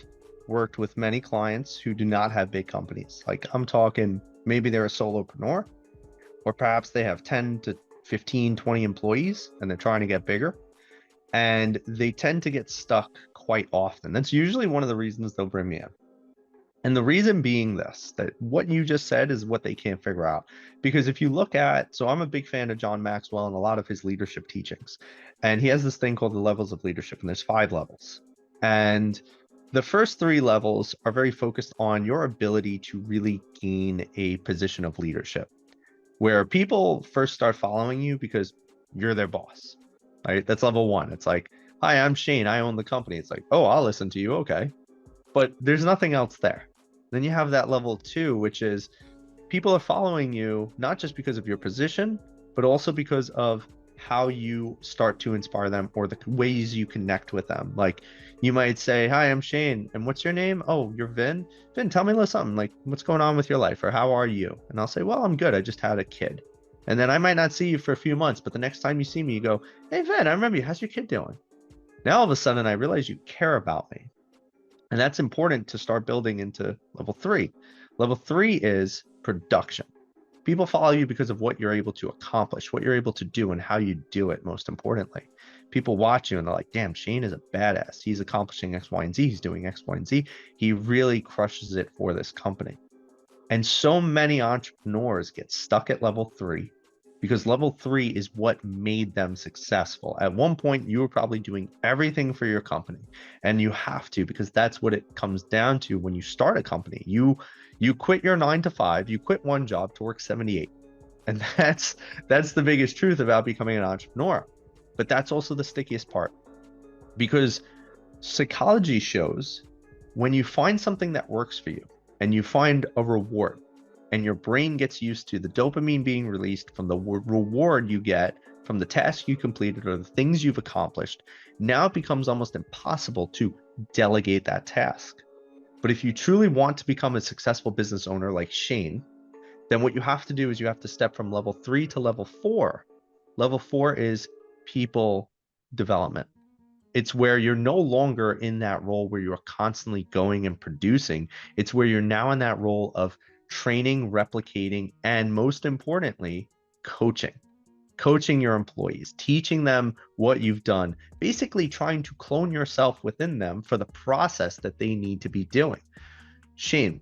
worked with many clients who do not have big companies. Like, I'm talking, maybe they're a solopreneur, or perhaps they have 10 to 15, 20 employees and they're trying to get bigger. And they tend to get stuck quite often. That's usually one of the reasons they'll bring me in. And the reason being this, that what you just said is what they can't figure out. Because if you look at, so I'm a big fan of John Maxwell and a lot of his leadership teachings. And he has this thing called the levels of leadership, and there's 5 levels. And the first 3 levels are very focused on your ability to really gain a position of leadership, where people first start following you because you're their boss, right? That's level 1. It's like, hi, I'm Shane, I own the company. It's like, oh, I'll listen to you, okay. But there's nothing else there. Then you have that level 2, which is people are following you not just because of your position, but also because of how you start to inspire them or the ways you connect with them. Like you might say, "Hi, I'm Shane, and what's your name? Oh, you're Vin. Vin, tell me a little something. Like, what's going on with your life, or how are you?" And I'll say, "Well, I'm good. I just had a kid." And then I might not see you for a few months, but the next time you see me, you go, "Hey, Vin, I remember you. How's your kid doing?" Now all of a sudden, I realize you care about me. And that's important to start building into level three. Level three is production. People follow you because of what you're able to accomplish, what you're able to do, and how you do it, most importantly. People watch you and they're like, damn, Shane is a badass. He's accomplishing X, Y, and Z. He's doing X, Y, and Z. He really crushes it for this company. And so many entrepreneurs get stuck at level three because level three is what made them successful. At one point, you were probably doing everything for your company, and you have to because that's what it comes down to when you start a company. You quit your 9 to 5, you quit one job to work 78. And that's the biggest truth about becoming an entrepreneur. But that's also the stickiest part because psychology shows when you find something that works for you and you find a reward and your brain gets used to the dopamine being released from the reward you get from the task you completed or the things you've accomplished, now it becomes almost impossible to delegate that task. But if you truly want to become a successful business owner like Shane, then what you have to do is you have to step from level 3 to level 4. Level 4 is people development. It's where you're no longer in that role where you're constantly going and producing. It's where you're now in that role of training, replicating, and most importantly, coaching. Coaching your employees, teaching them what you've done, basically trying to clone yourself within them for the process that they need to be doing. Shane,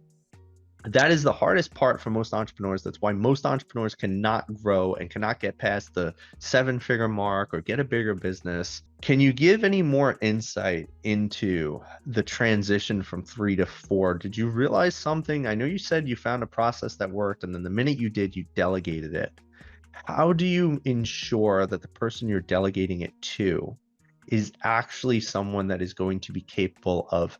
that is the hardest part for most entrepreneurs. That's why most entrepreneurs cannot grow and cannot get past the 7-figure mark or get a bigger business. Can you give any more insight into the transition from 3 to 4? Did you realize something? I know you said you found a process that worked, and then the minute you did, you delegated it. How do you ensure that the person you're delegating it to is actually someone that is going to be capable of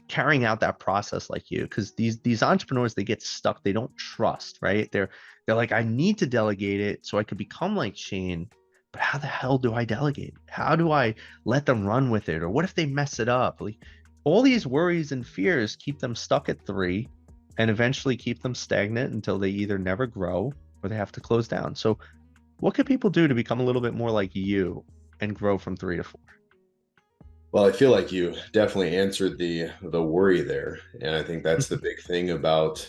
carrying out that process like you? Because these entrepreneurs, they get stuck, they don't trust, right? They're like, I need to delegate it so I could become like Shane, but how the hell do I delegate? How do I let them run with it? Or what if they mess it up? Like all these worries and fears keep them stuck at 3 and eventually keep them stagnant until they either never grow or they have to close down. So what can people do to become a little bit more like you and grow from 3 to 4? Well, I feel like you definitely answered the worry there. And I think that's the big thing about,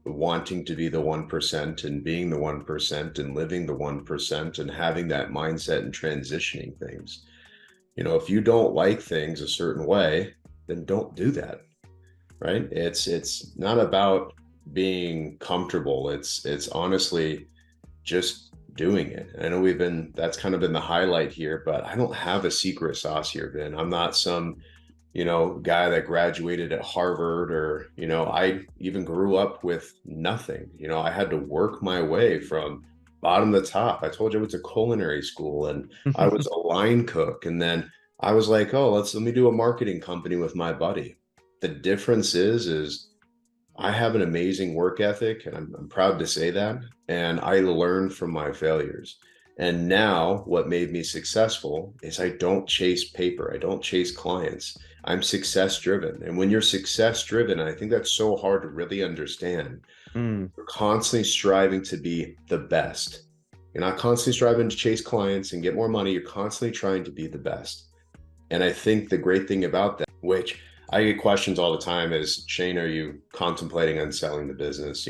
wanting to be the 1% and being the 1% and living the 1% and having that mindset and transitioning things. If you don't like things a certain way, then don't do that. Right? It's not about being comfortable. It's honestly just doing it. I know that's kind of been the highlight here, but I don't have a secret sauce here, Ben. I'm not some, guy that graduated at Harvard or, I even grew up with nothing. I had to work my way from bottom to top. I told you I went to culinary school and I was a line cook. And then I was like, oh, let me do a marketing company with my buddy. The difference is I have an amazing work ethic, and I'm proud to say that. And I learned from my failures. And now, what made me successful is I don't chase paper, I don't chase clients. I'm success driven. And when you're success driven, I think that's so hard to really understand. Mm, You're constantly striving to be the best. You're not constantly striving to chase clients and get more money. You're constantly trying to be the best. And I think the great thing about that, which I get questions all the time, is Shane, are you contemplating on selling the business?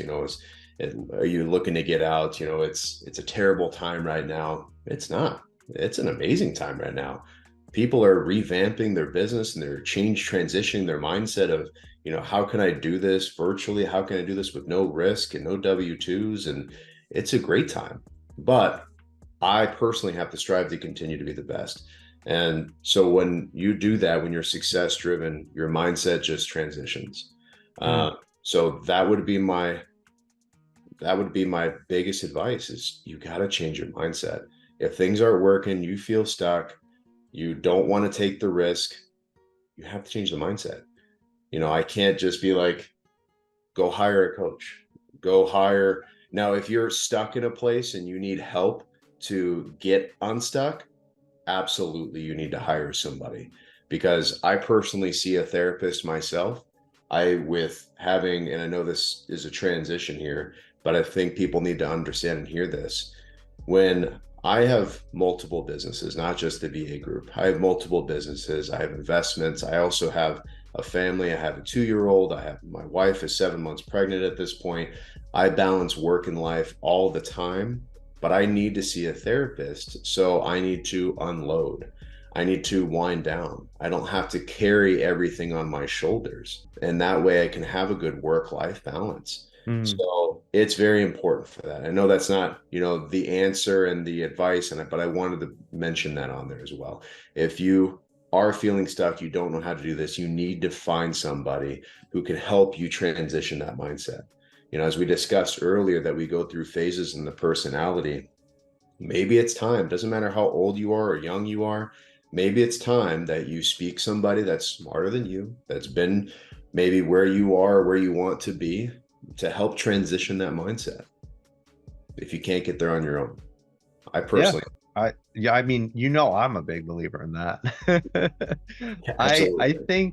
Are you looking to get out? It's a terrible time right now. It's not. It's an amazing time right now. People are revamping their business and they're transitioning their mindset of, how can I do this virtually? How can I do this with no risk and no W-2s? And it's a great time. But I personally have to strive to continue to be the best. And so when you do that, when you're success driven, your mindset just transitions. mm. So that would be my biggest advice is you got to change your mindset. If things aren't working, you feel stuck, you don't want to take the risk, you have to change the mindset. I can't just be like, go hire a coach. Go hire. Now, if you're stuck in a place and you need help to get unstuck, absolutely you need to hire somebody, because I personally see a therapist myself. With having, and I know this is a transition here, but I think people need to understand and hear this. When I have multiple businesses, not just the VA group, I have multiple businesses, I have investments, I also have a family, I have a 2-year-old, I have my wife is 7 months pregnant at this point. I balance work and life all the time, but I need to see a therapist. So I need to unload. I need to wind down. I don't have to carry everything on my shoulders. And that way I can have a good work-life balance. Mm. So it's very important for that. I know that's not, the answer and the advice, but I wanted to mention that on there as well. If you are feeling stuck, you don't know how to do this, you need to find somebody who can help you transition that mindset. As we discussed earlier, that we go through phases in the personality. Maybe it's time, doesn't matter how old you are or young you are. Maybe it's time that you speak somebody that's smarter than you, that's been maybe where you are, where you want to be, to help transition that mindset if you can't get there on your own. I Yeah. personally, I mean, I'm a big believer in that. I absolutely.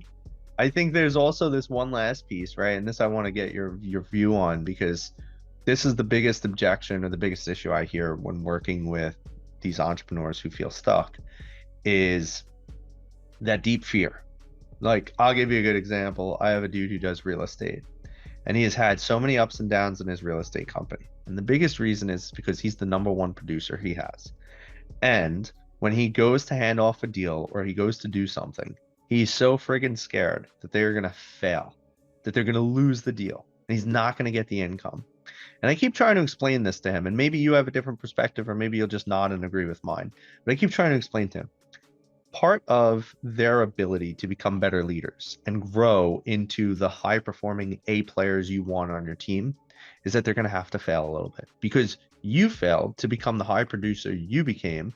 think there's also this one last piece, right? And this I want to get your view on, because this is the biggest objection or the biggest issue I hear when working with these entrepreneurs who feel stuck, is that deep fear. Like, I'll give you a good example. I have a dude who does real estate, and he has had so many ups and downs in his real estate company. And the biggest reason is because he's the number one producer he has. And when he goes to hand off a deal or he goes to do something, he's so friggin' scared that they're going to fail, that they're going to lose the deal, and he's not going to get the income. And I keep trying to explain this to him, and maybe you have a different perspective, or maybe you'll just nod and agree with mine. But I keep trying to explain to him, part of their ability to become better leaders and grow into the high performing A players you want on your team is that they're going to have to fail a little bit, because you failed to become the high producer you became,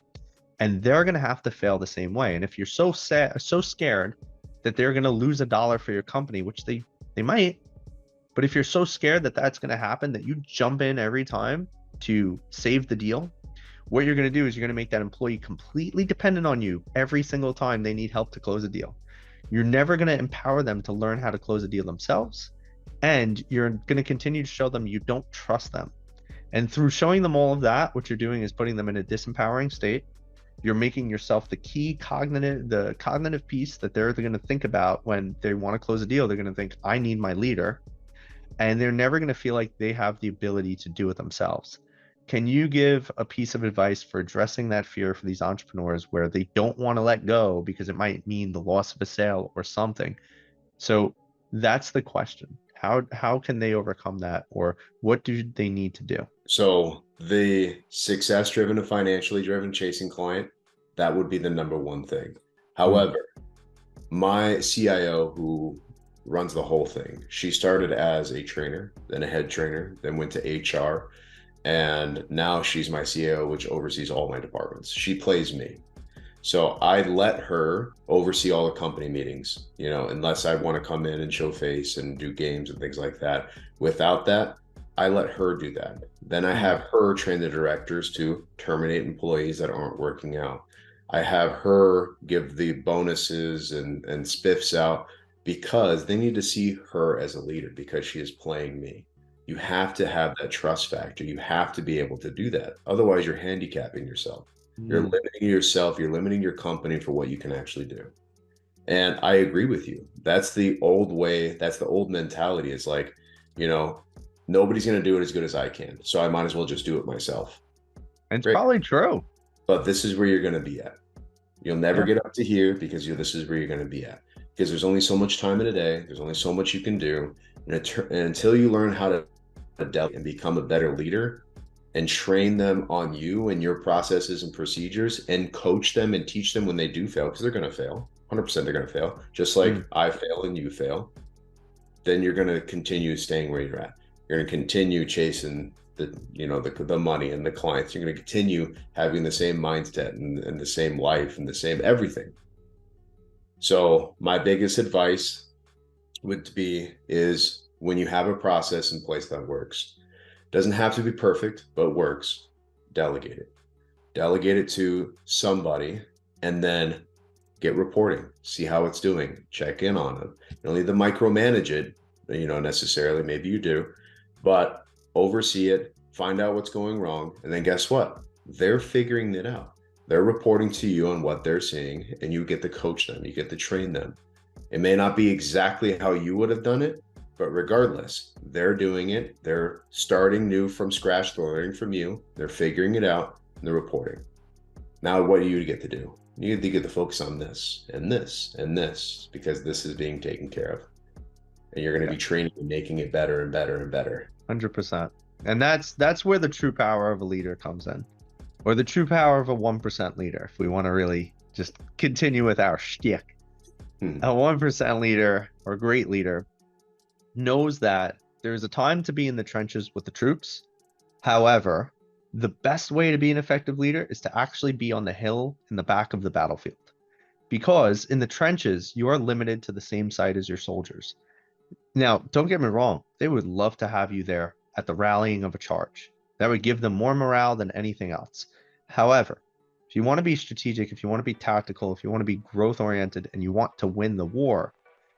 and they're going to have to fail the same way. And if you're so scared that they're going to lose $1 for your company, which they might, but if you're so scared that that's going to happen, that you jump in every time to save the deal, what you're going to do is you're going to make that employee completely dependent on you every single time they need help to close a deal. You're never going to empower them to learn how to close a deal themselves. And you're going to continue to show them you don't trust them. And through showing them all of that, what you're doing is putting them in a disempowering state. You're making yourself the cognitive piece that they're going to think about when they want to close a deal. They're going to think, I need my leader. And they're never going to feel like they have the ability to do it themselves. Can you give a piece of advice for addressing that fear for these entrepreneurs where they don't want to let go because it might mean the loss of a sale or something? So that's the question. How can they overcome that, or what do they need to do? So the success driven and financially driven chasing client, that would be the number one thing. Mm. However, my CIO, who runs the whole thing, she started as a trainer, then a head trainer, then went to HR, and now she's my CIO, which oversees all my departments. She plays me. So I let her oversee all the company meetings, unless I want to come in and show face and do games and things like that. Without that, I let her do that. Then I Mm. have her train the directors to terminate employees that aren't working out. I have her give the bonuses and spiffs out, because they need to see her as a leader, because she is playing me. You have to have that trust factor. You have to be able to do that. Otherwise, you're handicapping yourself. You're Mm. limiting yourself, you're limiting your company for what you can actually do. And I agree with you. That's the old way, that's the old mentality. It's like, you know, nobody's going to do it as good as I can. So I might as well just do it myself. It's Great. probably true. But this is where you're going to be at. You'll never Yeah. get up to here, because this is where you're going to be at. Because there's only so much time in a day, there's only so much you can do. And until you learn how to delegate and become a better leader, and train them on you and your processes and procedures, and coach them and teach them when they do fail, because they're going to fail. 100% they're going to fail, just like Mm. I fail and you fail. Then you're going to continue staying where you're at. You're going to continue chasing the money and the clients. You're going to continue having the same mindset and the same life and the same everything. So my biggest advice would be is when you have a process in place that works, doesn't have to be perfect, but works, delegate it. Delegate it to somebody, and then get reporting, see how it's doing, check in on them. You don't need to micromanage it, necessarily. Maybe you do, but oversee it, find out what's going wrong. And then guess what? They're figuring it out. They're reporting to you on what they're seeing, and you get to coach them, you get to train them. It may not be exactly how you would have done it, but regardless, they're doing it. They're starting new from scratch. They're learning from you. They're figuring it out, and they're reporting. Now, what do you get to do? You get to focus on this and this and this, because this is being taken care of. And you're going to be training and making it better and better and better. 100%. And that's where the true power of a leader comes in, or the true power of a 1% leader. If we want to really just continue with our shtick, a 1% leader or great leader knows that there's a time to be in the trenches with the troops. However, the best way to be an effective leader is to actually be on the hill in the back of the battlefield, because in the trenches, you are limited to the same site as your soldiers. Now, don't get me wrong. They would love to have you there at the rallying of a charge. That would give them more morale than anything else. However, if you want to be strategic, if you want to be tactical, if you want to be growth oriented, and you want to win the war,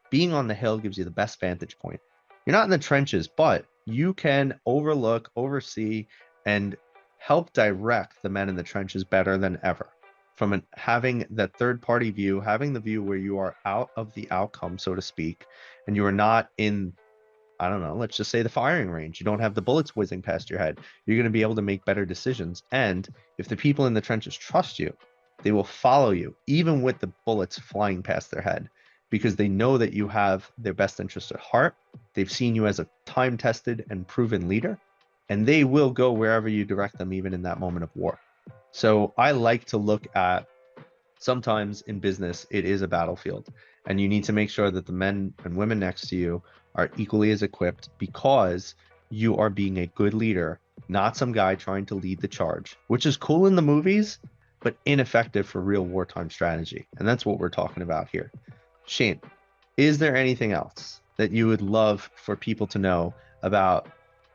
being on the hill gives you the best vantage point. You're not in the trenches, but you can overlook, oversee, and help direct the men in the trenches better than ever. From having that third party view, having the view where you are out of the outcome, so to speak, and you are not in, I don't know, let's just say the firing range. You don't have the bullets whizzing past your head. You're going to be able to make better decisions. And if the people in the trenches trust you, they will follow you, even with the bullets flying past their head, because they know that you have their best interest at heart. They've seen you as a time-tested and proven leader, and they will go wherever you direct them, even in that moment of war. So I like to look at, sometimes in business, it is a battlefield, and you need to make sure that the men and women next to you are equally as equipped, because you are being a good leader, not some guy trying to lead the charge, which is cool in the movies, but ineffective for real wartime strategy. And that's what we're talking about here. Shane, is there anything else that you would love for people to know about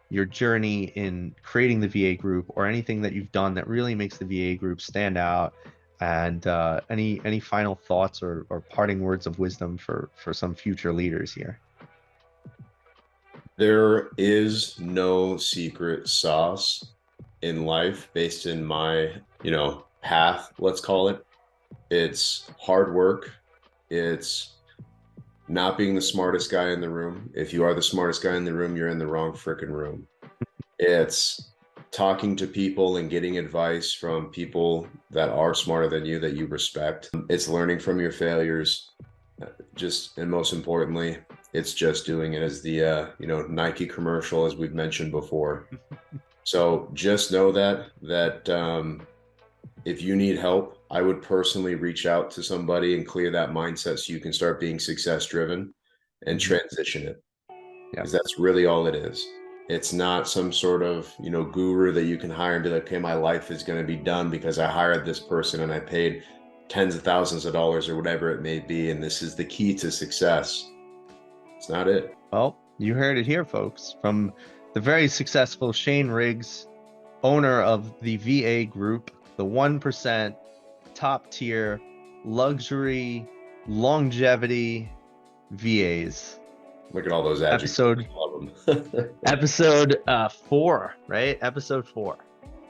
your journey in creating the VA group, or anything that you've done that really makes the VA group stand out? And any final thoughts or parting words of wisdom for some future leaders here? There is no secret sauce in life based in my, path, let's call it. It's hard work. It's not being the smartest guy in the room. If you are the smartest guy in the room, you're in the wrong freaking room. It's talking to people and getting advice from people that are smarter than you, that you respect. It's learning from your failures. And most importantly, it's just doing it, as the Nike commercial, as we've mentioned before. So just know that if you need help, I would personally reach out to somebody and clear that mindset, so you can start being success driven and transition it. Because that's really all it is. It's not some sort of, guru that you can hire and be like, okay, my life is going to be done because I hired this person and I paid tens of thousands of dollars or whatever it may be, and this is the key to success. It's not it. Well, you heard it here, folks, from the very successful Shane Riggs, owner of the VA group, the 1% top tier luxury longevity VAs. Look at all those adjectives. Episode 4, right? Episode 4.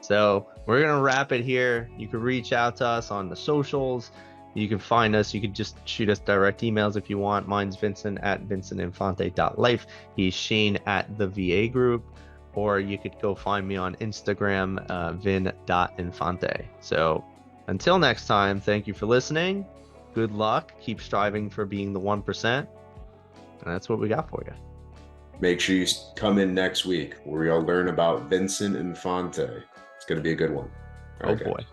So we're going to wrap it here. You can reach out to us on the socials. You can find us. You can just shoot us direct emails if you want. Mine's Vincent at vincentinfante.life. He's Shane at the VA group. Or you could go find me on Instagram, vin.infante. So until next time, thank you for listening. Good luck. Keep striving for being the 1%. And that's what we got for you. Make sure you come in next week, where we'll learn about Vincent Infante. It's going to be a good one. All right, boy.